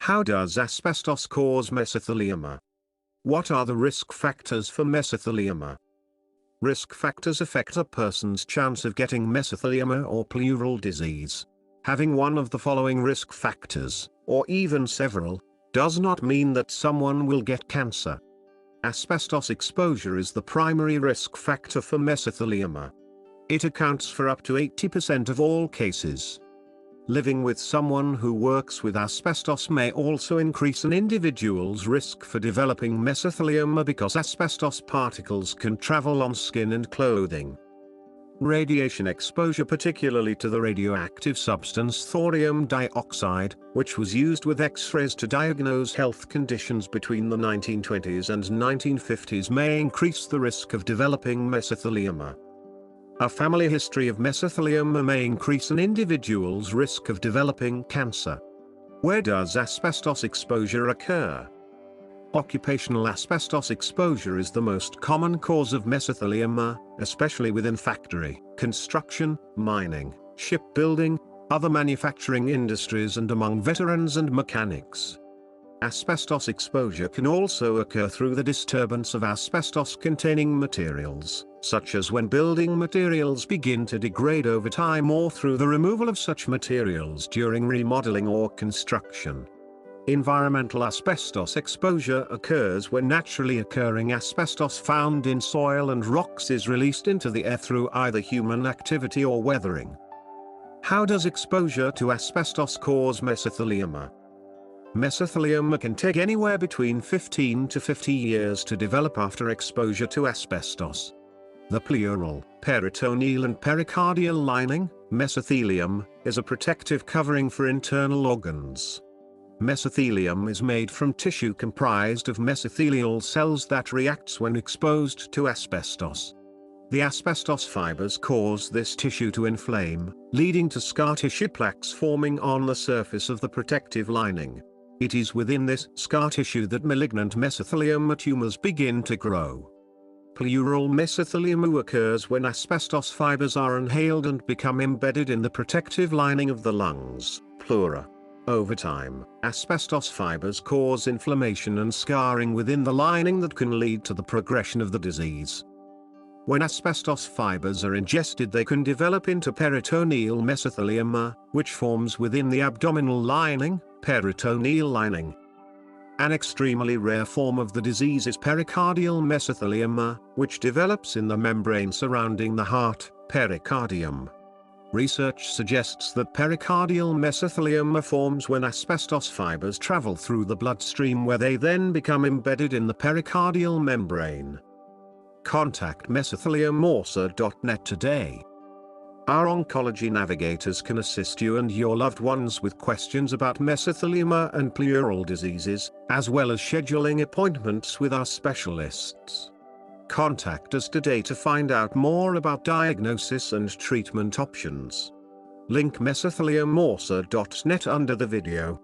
How does asbestos cause mesothelioma? What are the risk factors for mesothelioma? Risk factors affect a person's chance of getting mesothelioma or pleural disease. Having one of the following risk factors, or even several, does not mean that someone will get cancer. Asbestos exposure is the primary risk factor for mesothelioma. It accounts for up to 80% of all cases. Living with someone who works with asbestos may also increase an individual's risk for developing mesothelioma because asbestos particles can travel on skin and clothing. Radiation exposure, particularly to the radioactive substance thorium dioxide, which was used with X-rays to diagnose health conditions between the 1920s and 1950s, may increase the risk of developing mesothelioma. A family history of mesothelioma may increase an individual's risk of developing cancer. Where does asbestos exposure occur? Occupational asbestos exposure is the most common cause of mesothelioma, especially within factory, construction, mining, shipbuilding, other manufacturing industries, and among veterans and mechanics. Asbestos exposure can also occur through the disturbance of asbestos-containing materials, such as when building materials begin to degrade over time, or through the removal of such materials during remodeling or construction. Environmental asbestos exposure occurs when naturally occurring asbestos found in soil and rocks is released into the air through either human activity or weathering. How does exposure to asbestos cause mesothelioma? Mesothelioma can take anywhere between 15 to 50 years to develop after exposure to asbestos. The pleural, peritoneal and pericardial lining, mesothelium, is a protective covering for internal organs. Mesothelium is made from tissue comprised of mesothelial cells that reacts when exposed to asbestos. The asbestos fibers cause this tissue to inflame, leading to scar tissue plaques forming on the surface of the protective lining. It is within this scar tissue that malignant mesothelioma tumors begin to grow. Plural mesothelioma occurs when asbestos fibers are inhaled and become embedded in the protective lining of the lungs, pleura. Over time, asbestos fibers cause inflammation and scarring within the lining that can lead to the progression of the disease. When asbestos fibers are ingested, they can develop into peritoneal mesothelioma, which forms within the abdominal lining, peritoneal lining. An extremely rare form of the disease is pericardial mesothelioma, which develops in the membrane surrounding the heart, pericardium. Research suggests that pericardial mesothelioma forms when asbestos fibers travel through the bloodstream, where they then become embedded in the pericardial membrane. Contact mesotheliomorsa.net today. Our oncology navigators can assist you and your loved ones with questions about mesothelioma and pleural diseases, as well as scheduling appointments with our specialists. Contact us today to find out more about diagnosis and treatment options. Link mesotheliomorsa.net under the video.